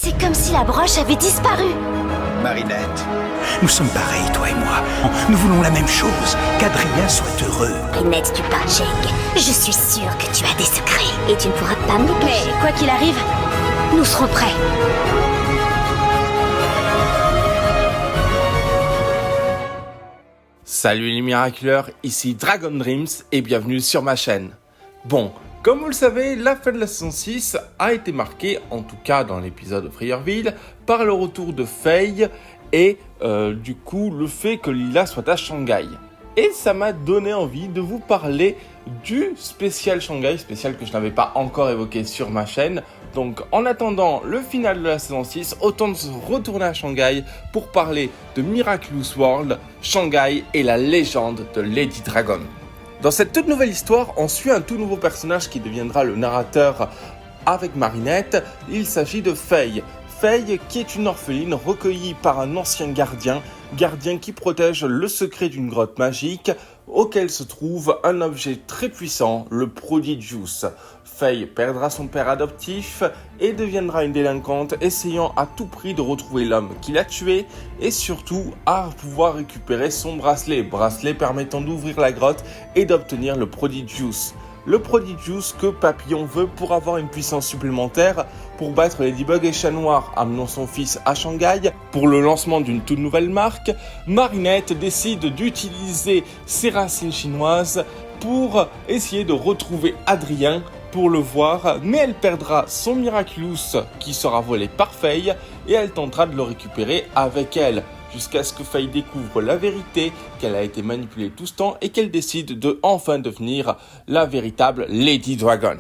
C'est comme si la broche avait disparu. Marinette, nous sommes pareils, toi et moi. Nous voulons la même chose, qu'Adrien soit heureux. Marinette du Parcheng, je suis sûre que tu as des secrets et tu ne pourras pas me les cacher. Mais quoi qu'il arrive, nous serons prêts. Salut les miraculeurs, ici Dragon Dreams et bienvenue sur ma chaîne. Bon, comme vous le savez, la fin de la saison 6 a été marquée, en tout cas dans l'épisode de Freyerville, par le retour de Faye et du coup le fait que Lila soit à Shanghai. Et ça m'a donné envie de vous parler du spécial Shanghai, spécial que je n'avais pas encore évoqué sur ma chaîne. Donc en attendant le final de la saison 6, autant de se retourner à Shanghai pour parler de Miraculous World, Shanghai et la légende de Lady Dragon. Dans cette toute nouvelle histoire, on suit un tout nouveau personnage qui deviendra le narrateur avec Marinette. Il s'agit de Faye. Faye qui est une orpheline recueillie par un ancien gardien qui protège le secret d'une grotte magique auquel se trouve un objet très puissant, le Prodigious. Faye perdra son père adoptif et deviendra une délinquante essayant à tout prix de retrouver l'homme qui l'a tué et surtout à pouvoir récupérer son bracelet permettant d'ouvrir la grotte et d'obtenir le Prodigious. Le Prodigious que Papillon veut pour avoir une puissance supplémentaire pour battre Ladybug et Chat Noir, amenant son fils à Shanghai. Pour le lancement d'une toute nouvelle marque, Marinette décide d'utiliser ses racines chinoises pour essayer de retrouver Adrien pour le voir, mais elle perdra son Miraculous qui sera volé par Faye et elle tentera de le récupérer avec elle. Jusqu'à ce que Faye découvre la vérité, qu'elle a été manipulée tout ce temps et qu'elle décide de enfin devenir la véritable Lady Dragon.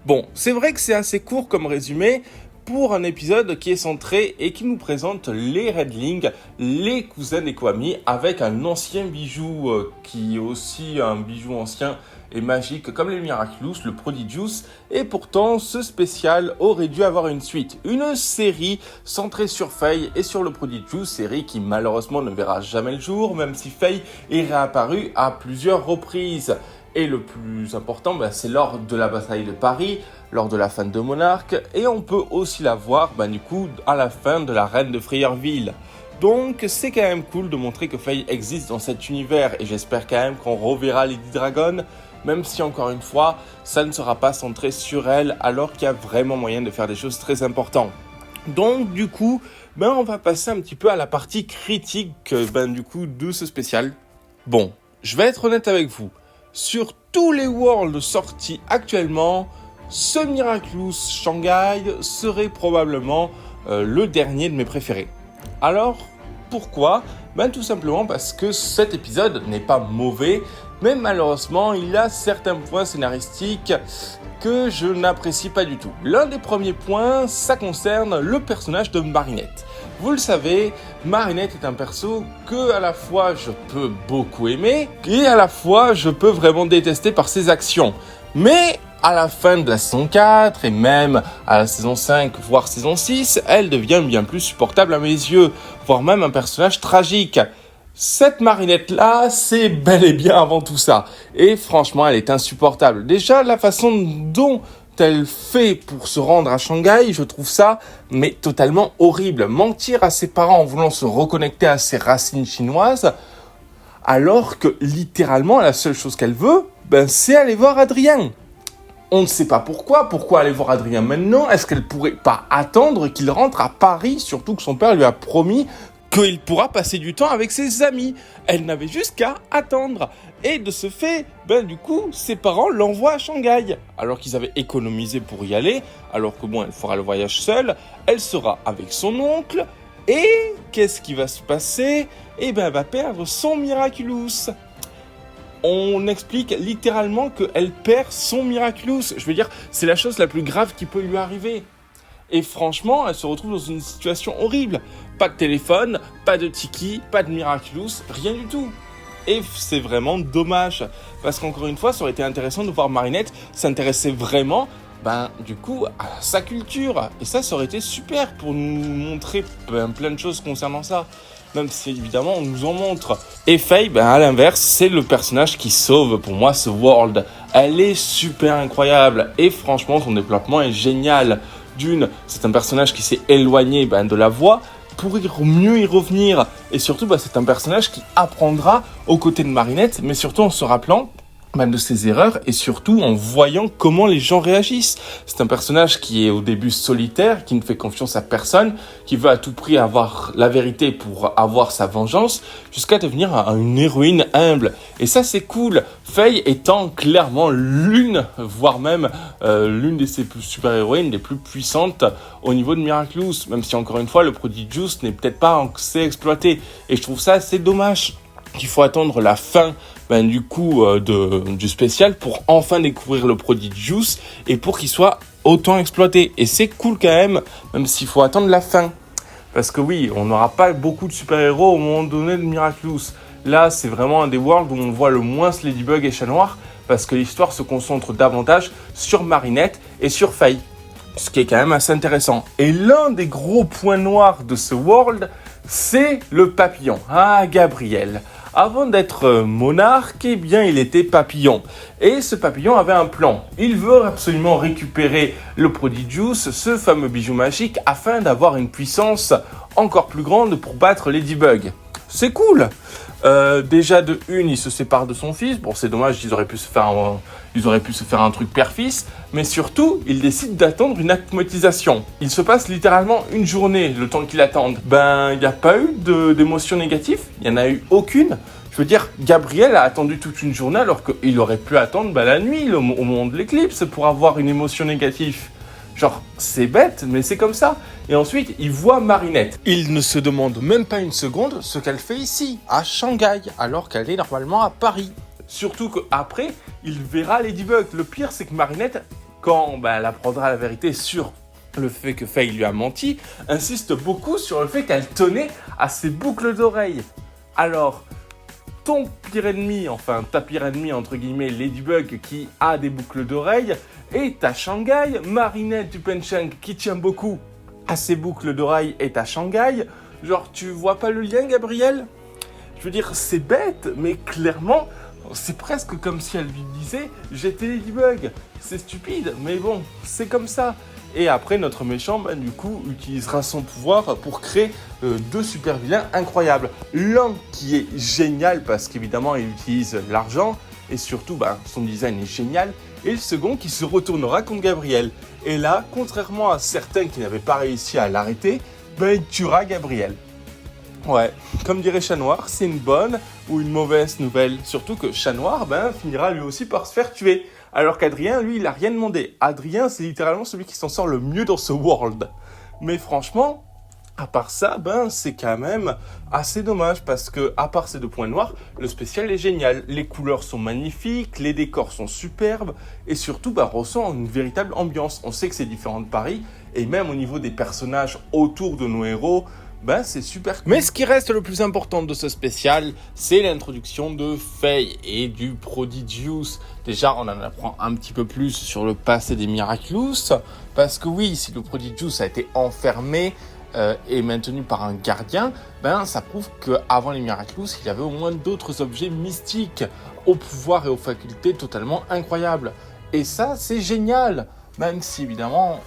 Bon, c'est vrai que c'est assez court comme résumé pour un épisode qui est centré et qui nous présente les Redlings, les cousins des Kwami, avec un ancien bijou qui est aussi un bijou ancien et magique comme les Miraculous, le Prodigious, et pourtant ce spécial aurait dû avoir une suite, une série centrée sur Faye et sur le Prodigious, série qui malheureusement ne verra jamais le jour, même si Faye est réapparue à plusieurs reprises. Et le plus important, c'est lors de la bataille de Paris, lors de la fin de Monarque, et on peut aussi la voir du coup à la fin de la Reine de Freyerville. Donc c'est quand même cool de montrer que Faye existe dans cet univers, et j'espère quand même qu'on reverra Lady Dragon, même si encore une fois, ça ne sera pas centré sur elle, alors qu'il y a vraiment moyen de faire des choses très importantes. Donc du coup, on va passer un petit peu à la partie critique du coup de ce spécial. Bon, je vais être honnête avec vous. Sur tous les Worlds sortis actuellement, ce Miraculous Shanghai serait probablement le dernier de mes préférés. Alors, pourquoi ? Tout simplement parce que cet épisode n'est pas mauvais, mais malheureusement, il a certains points scénaristiques que je n'apprécie pas du tout. L'un des premiers points, ça concerne le personnage de Marinette. Vous le savez, Marinette est un perso que à la fois je peux beaucoup aimer et à la fois je peux vraiment détester par ses actions. Mais à la fin de la saison 4 et même à la saison 5 voire saison 6, elle devient bien plus supportable à mes yeux, voire même un personnage tragique. Cette Marinette-là, c'est bel et bien avant tout ça. Et franchement, elle est insupportable. Déjà, la façon dont elle fait pour se rendre à Shanghai, je trouve ça totalement horrible. Mentir à ses parents en voulant se reconnecter à ses racines chinoises, alors que littéralement la seule chose qu'elle veut, c'est aller voir Adrien. On ne sait pas pourquoi aller voir Adrien maintenant. Est-ce qu'elle pourrait pas attendre qu'il rentre à Paris, surtout que son père lui a promis qu'il pourra passer du temps avec ses amis. Elle n'avait juste qu'à attendre. Et de ce fait, du coup, ses parents l'envoient à Shanghai. Alors qu'ils avaient économisé pour y aller, alors que elle fera le voyage seule, elle sera avec son oncle. Et qu'est-ce qui va se passer ? Elle va perdre son Miraculous. On explique littéralement qu'elle perd son Miraculous. Je veux dire, c'est la chose la plus grave qui peut lui arriver. Et franchement, elle se retrouve dans une situation horrible. Pas de téléphone, pas de Tiki, pas de Miraculous, rien du tout. Et c'est vraiment dommage. Parce qu'encore une fois, ça aurait été intéressant de voir Marinette s'intéresser vraiment, du coup, à sa culture. Et ça aurait été super pour nous montrer plein de choses concernant ça. Même si évidemment on nous en montre. Et Faye, à l'inverse, c'est le personnage qui sauve pour moi ce world. Elle est super incroyable. Et franchement, son développement est génial. c'est un personnage qui s'est éloigné de la voie, pour mieux y revenir. Et surtout, c'est un personnage qui apprendra aux côtés de Marinette, mais surtout en se rappelant de ses erreurs et surtout en voyant comment les gens réagissent. C'est un personnage qui est au début solitaire, qui ne fait confiance à personne, qui veut à tout prix avoir la vérité pour avoir sa vengeance, jusqu'à devenir une héroïne humble. Et ça, c'est cool. Faye étant clairement l'une, voire même l'une de ses super-héroïnes les plus puissantes au niveau de Miraculous, même si encore une fois, le Prodigious n'est peut-être pas assez exploité. Et je trouve ça assez dommage qu'il faut attendre la fin du spécial pour enfin découvrir le Prodigious et pour qu'il soit autant exploité. Et c'est cool quand même s'il faut attendre la fin. Parce que oui, on n'aura pas beaucoup de super-héros au moment donné de Miraculous. Là, c'est vraiment un des worlds où on voit le moins Ladybug et Chat Noir, parce que l'histoire se concentre davantage sur Marinette et sur Faye. Ce qui est quand même assez intéressant. Et l'un des gros points noirs de ce world, c'est le papillon. Ah, Gabriel. Avant d'être monarque, il était papillon. Et ce papillon avait un plan. Il veut absolument récupérer le Prodigious, ce fameux bijou magique, afin d'avoir une puissance encore plus grande pour battre Ladybug. C'est cool. Déjà de une, il se sépare de son fils. Bon, c'est dommage, ils auraient pu se faire un truc père-fils. Mais surtout, il décide d'attendre une acclimatisation. Il se passe littéralement une journée, le temps qu'il attende. Il n'y a pas eu d'émotion négative. Il n'y en a eu aucune. Je veux dire, Gabriel a attendu toute une journée alors qu'il aurait pu attendre la nuit, au moment de l'éclipse, pour avoir une émotion négative. Genre, c'est bête, mais c'est comme ça. Et ensuite, il voit Marinette. Il ne se demande même pas une seconde ce qu'elle fait ici, à Shanghai, alors qu'elle est normalement à Paris. Surtout qu'après, il verra Ladybug. Le pire, c'est que Marinette, quand elle apprendra la vérité sur le fait que Faye lui a menti, insiste beaucoup sur le fait qu'elle tenait à ses boucles d'oreilles. Alors, ton pire ennemi, ta pire ennemie, entre guillemets, Ladybug, qui a des boucles d'oreilles, est à Shanghai. Marinette du Pencheng, qui tient beaucoup à ses boucles d'oreilles, est à Shanghai. Genre, tu vois pas le lien, Gabriel ? Je veux dire, c'est bête, mais clairement, c'est presque comme si elle lui disait « J'étais Ladybug ». C'est stupide, mais bon, c'est comme ça. Et après, notre méchant, utilisera son pouvoir pour créer deux super vilains incroyables. L'un qui est génial parce qu'évidemment, il utilise l'argent et surtout, son design est génial. Et le second qui se retournera contre Gabriel. Et là, contrairement à certains qui n'avaient pas réussi à l'arrêter, il tuera Gabriel. Ouais, comme dirait Chat Noir, c'est une bonne ou une mauvaise nouvelle. Surtout que Chat Noir, finira lui aussi par se faire tuer. Alors qu'Adrien, lui, il a rien demandé. Adrien, c'est littéralement celui qui s'en sort le mieux dans ce world. Mais franchement, à part ça, c'est quand même assez dommage parce que, à part ces deux points noirs, le spécial est génial. Les couleurs sont magnifiques, les décors sont superbes et surtout, ressent une véritable ambiance. On sait que c'est différent de Paris et même au niveau des personnages autour de nos héros, c'est super cool. Mais ce qui reste le plus important de ce spécial, c'est l'introduction de Faye et du Prodigious. Déjà, on en apprend un petit peu plus sur le passé des Miraculous, parce que oui, si le Prodigious a été enfermé et maintenu par un gardien, ça prouve qu'avant les Miraculous, il y avait au moins d'autres objets mystiques, aux pouvoirs et aux facultés totalement incroyables. Et ça, c'est génial. Même si évidemment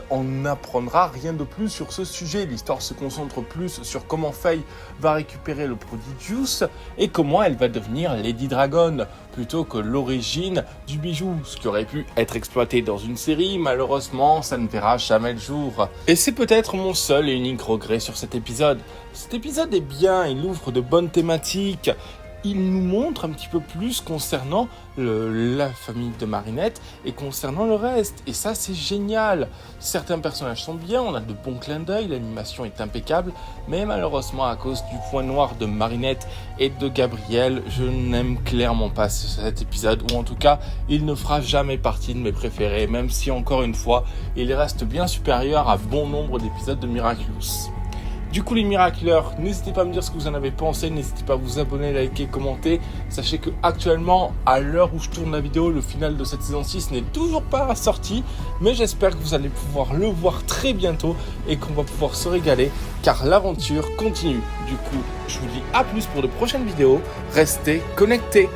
on n'apprendra rien de plus sur ce sujet. L'histoire se concentre plus sur comment Faye va récupérer le Prodigious et comment elle va devenir Lady Dragon plutôt que l'origine du bijou. Ce qui aurait pu être exploité dans une série, malheureusement ça ne verra jamais le jour. Et c'est peut-être mon seul et unique regret sur cet épisode. Cet épisode est bien, il ouvre de bonnes thématiques. Il nous montre un petit peu plus concernant la famille de Marinette et concernant le reste. Et ça, c'est génial. Certains personnages sont bien, on a de bons clins d'œil, l'animation est impeccable. Mais malheureusement, à cause du point noir de Marinette et de Gabriel, je n'aime clairement pas cet épisode. Ou en tout cas, il ne fera jamais partie de mes préférés. Même si, encore une fois, il reste bien supérieur à bon nombre d'épisodes de Miraculous. Du coup les miracleurs, n'hésitez pas à me dire ce que vous en avez pensé, n'hésitez pas à vous abonner, liker, commenter. Sachez que actuellement, à l'heure où je tourne la vidéo, le final de cette saison 6 n'est toujours pas sorti. Mais j'espère que vous allez pouvoir le voir très bientôt et qu'on va pouvoir se régaler car l'aventure continue. Du coup, je vous dis à plus pour de prochaines vidéos. Restez connectés.